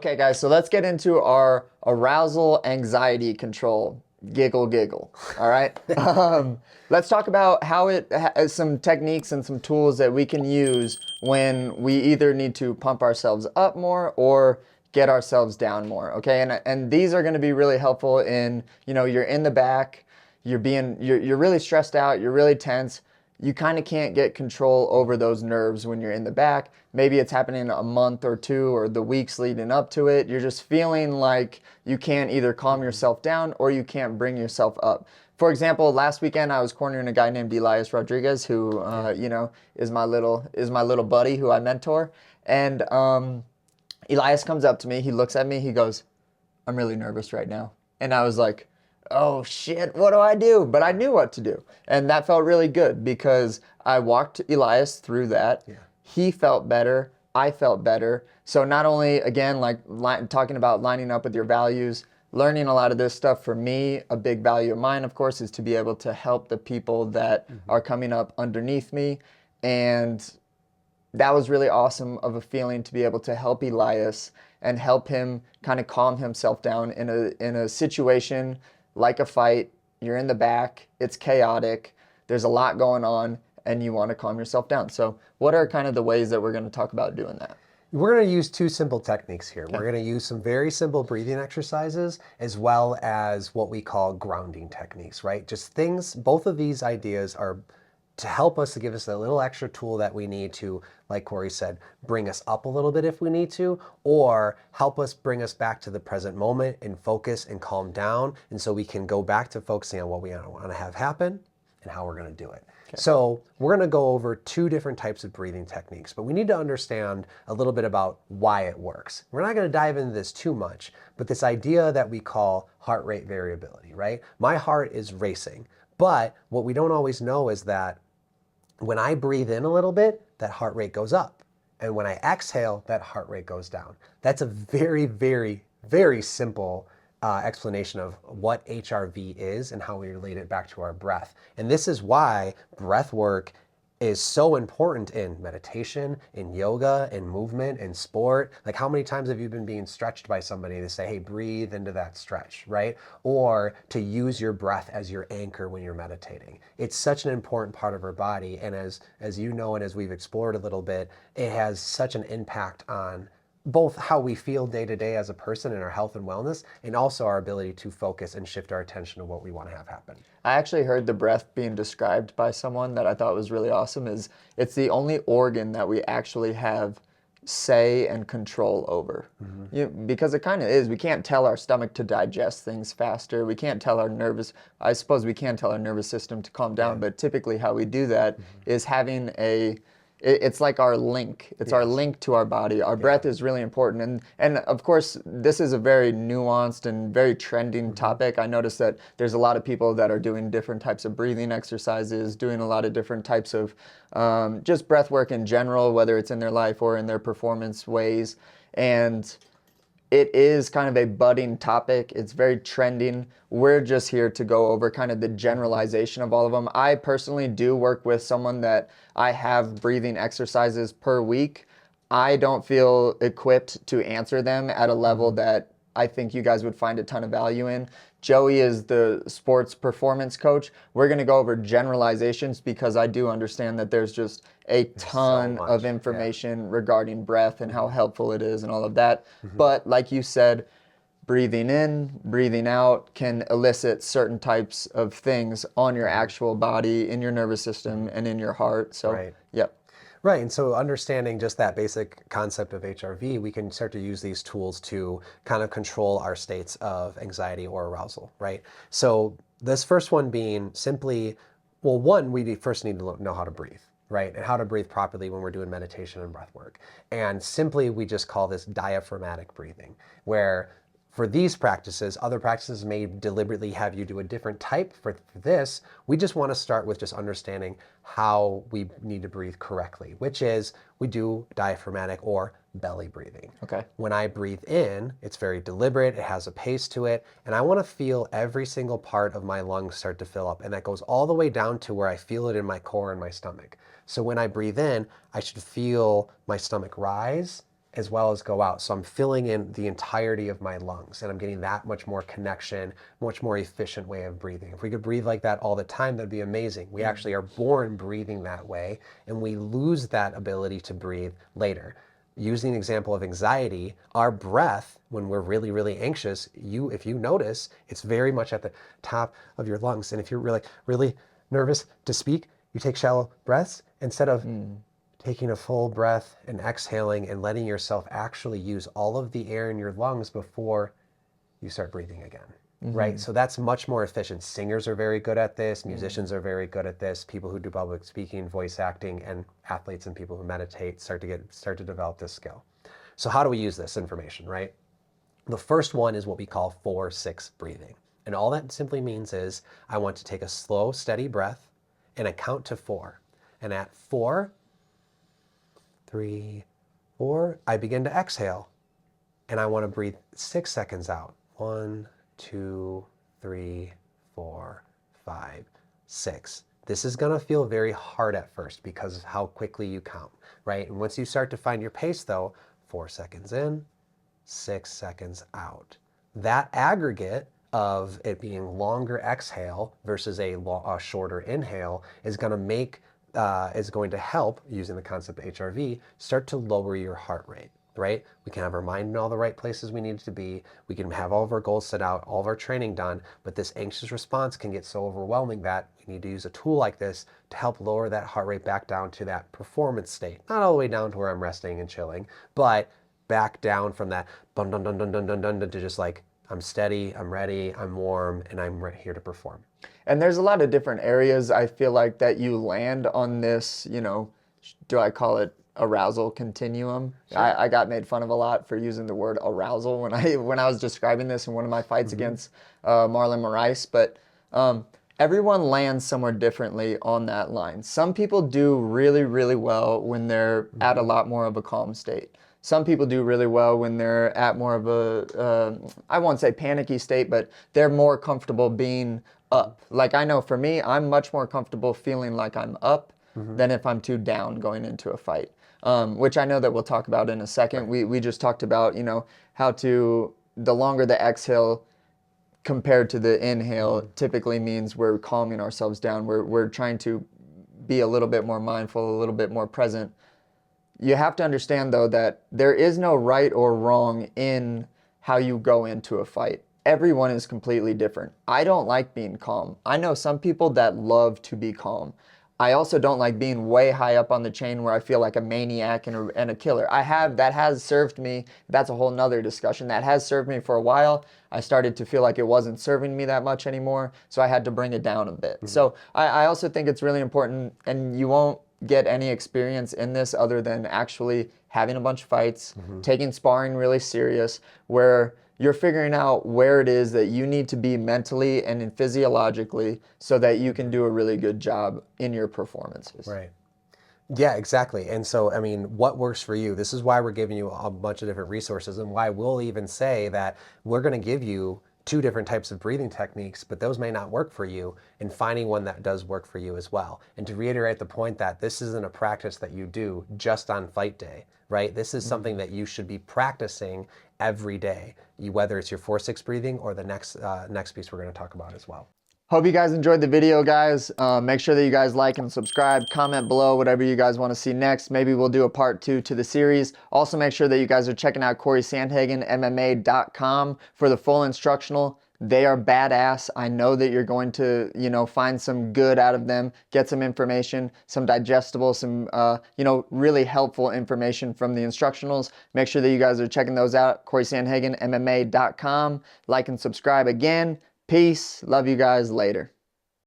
Okay, guys, so let's get into our arousal anxiety control. Giggle, giggle. All right. Let's talk about how some techniques and some tools that we can use when we either need to pump ourselves up more or get ourselves down more. Okay, and these are going to be really helpful in, you're in the back, you're really stressed out, you're really tense. You kind of can't get control over those nerves when you're in the back. Maybe it's happening a month or two or the weeks leading up to it. You're just feeling like you can't either calm yourself down or you can't bring yourself up. For example, last weekend I was cornering a guy named Elias Rodriguez, who is my little buddy who I mentor. And Elias comes up to me, he looks at me, he goes, "I'm really nervous right now." And I was like, "Oh shit, what do I do?" But I knew what to do. And that felt really good because I walked Elias through that. Yeah. He felt better. I felt better. So not only, again, talking about lining up with your values, learning a lot of this stuff, for me, a big value of mine, of course, is to be able to help the people that are coming up underneath me. And that was really awesome of a feeling to be able to help Elias and help him kind of calm himself down in a situation like a fight. You're in the back, it's chaotic, there's a lot going on, and you want to calm yourself down. So what are kind of the ways that we're going to talk about doing that? We're going to use two simple techniques here. Okay. We're going to use some very simple breathing exercises as well as what we call grounding techniques, right? Just things, both of these ideas are to help us, to give us a little extra tool that we need to, like Cory said, bring us up a little bit if we need to, or help us bring us back to the present moment and focus and calm down. And so we can go back to focusing on what we want to have happen and how we're going to do it. Okay. So we're going to go over two different types of breathing techniques, but we need to understand a little bit about why it works. We're not going to dive into this too much, but this idea that we call heart rate variability, right? My heart is racing, but what we don't always know is that when I breathe in a little bit, that heart rate goes up. And when I exhale, that heart rate goes down. That's a very, very, very simple explanation of what HRV is and how we relate it back to our breath. And this is why breath work is so important in meditation, in yoga, in movement, in sport. Like, how many times have you been being stretched by somebody to say, hey, breathe into that stretch, right? Or to use your breath as your anchor when you're meditating. It's such an important part of our body. And as you know, and as we've explored a little bit, it has such an impact on both how we feel day to day as a person and our health and wellness, and also our ability to focus and shift our attention to what we want to have happen. I actually heard the breath being described by someone that I thought was really awesome. Is it's the only organ that we actually have say and control over. Because it kind of is. We can't tell our stomach to digest things faster. We can't tell I suppose we can tell our nervous system to calm down, but typically how we do that is having it's like our link. It's our link to our body. Our breath is really important. And of course, this is a very nuanced and very trending topic. I noticed that there's a lot of people that are doing different types of breathing exercises, doing a lot of different types of just breath work in general, whether it's in their life or in their performance ways. And it is kind of a budding topic. It's very trending. We're just here to go over kind of the generalization of all of them. I personally do work with someone that I have breathing exercises per week. I don't feel equipped to answer them at a level that I think you guys would find a ton of value in. Joey is the sports performance coach. We're going to go over generalizations because I do understand that there's just a ton of information regarding breath and how helpful it is and all of that. But like you said, breathing in, breathing out can elicit certain types of things on your actual body, in your nervous system, and in your heart. So, yep. Right, and so understanding just that basic concept of HRV, we can start to use these tools to kind of control our states of anxiety or arousal, right? So this first one being simply, well, one, we first need to know how to breathe, right? And how to breathe properly when we're doing meditation and breath work. And simply, we just call this diaphragmatic breathing, where for these practices, other practices may deliberately have you do a different type. For this, we just want to start with just understanding how we need to breathe correctly, which is we do diaphragmatic or belly breathing. Okay. When I breathe in, it's very deliberate, it has a pace to it, and I want to feel every single part of my lungs start to fill up, and that goes all the way down to where I feel it in my core and my stomach. So when I breathe in, I should feel my stomach rise as well as go out. So I'm filling in the entirety of my lungs, and I'm getting that much more connection, much more efficient way of breathing. If we could breathe like that all the time, that'd be amazing. We actually are born breathing that way, and we lose that ability to breathe later. Using the example of anxiety, our breath, when we're really, really anxious, if you notice, it's very much at the top of your lungs. And if you're really, really nervous to speak, you take shallow breaths instead of taking a full breath and exhaling and letting yourself actually use all of the air in your lungs before you start breathing again. Right? So that's much more efficient. Singers are very good at this. Musicians are very good at this. People who do public speaking, voice acting, and athletes and people who meditate start to develop this skill. So how do we use this information, right? The first one is what we call 4-6 breathing. And all that simply means is I want to take a slow, steady breath and I count to 4. And at 4, 3, 4, I begin to exhale. And I want to breathe 6 seconds out. 1, 2, 3, 4, 5, 6. This is going to feel very hard at first because of how quickly you count, right? And once you start to find your pace though, 4 seconds in, 6 seconds out. That aggregate of it being longer exhale versus a shorter inhale is going to help, using the concept of HRV, start to lower your heart rate. Right? We can have our mind in all the right places we need it to be. We can have all of our goals set out, all of our training done, but this anxious response can get so overwhelming that we need to use a tool like this to help lower that heart rate back down to that performance state. Not all the way down to where I'm resting and chilling, but back down from that dun dun dun dun dun dun dun to just like, I'm steady, I'm ready, I'm warm, and I'm right here to perform. And there's a lot of different areas I feel like that you land on this, do I call it arousal continuum? Sure. I got made fun of a lot for using the word arousal when I was describing this in one of my fights against Marlon Moraes, but everyone lands somewhere differently on that line. Some people do really, really well when they're at a lot more of a calm state. Some people do really well when they're at more of a, I won't say panicky state, but they're more comfortable being up. Like I know for me, I'm much more comfortable feeling like I'm up than if I'm too down going into a fight. Which I know that we'll talk about in a second. Right. We just talked about, how the longer the exhale compared to the inhale typically means we're calming ourselves down. We're trying to be a little bit more mindful, a little bit more present. You have to understand though that there is no right or wrong in how you go into a fight. Everyone is completely different. I don't like being calm. I know some people that love to be calm. I also don't like being way high up on the chain where I feel like a maniac and a killer. That has served me. That's a whole nother discussion. That has served me for a while. I started to feel like it wasn't serving me that much anymore, so I had to bring it down a bit. So I also think it's really important, and you won't get any experience in this other than actually having a bunch of fights, taking sparring really serious, where you're figuring out where it is that you need to be mentally and physiologically so that you can do a really good job in your performances. Right. Yeah, exactly. And so, I mean, what works for you? This is why we're giving you a bunch of different resources, and why we'll even say that we're going to give you 2 different types of breathing techniques, but those may not work for you, and finding one that does work for you as well. And to reiterate the point that this isn't a practice that you do just on fight day, right? This is something that you should be practicing every day, whether it's your 4-6 breathing or the next piece we're going to talk about as well. Hope you guys enjoyed the video, guys. Make sure that you guys like and subscribe, comment below whatever you guys want to see next. Maybe we'll do a part 2 to the series. Also, make sure that you guys are checking out Cory Sandhagen, MMA.com for the full instructional. They are badass. I know that you're going to, find some good out of them, get some information, some digestible, some, really helpful information from the instructionals. Make sure that you guys are checking those out. Cory Sandhagen, MMA.com. Like and subscribe again. Peace. Love you guys. Later.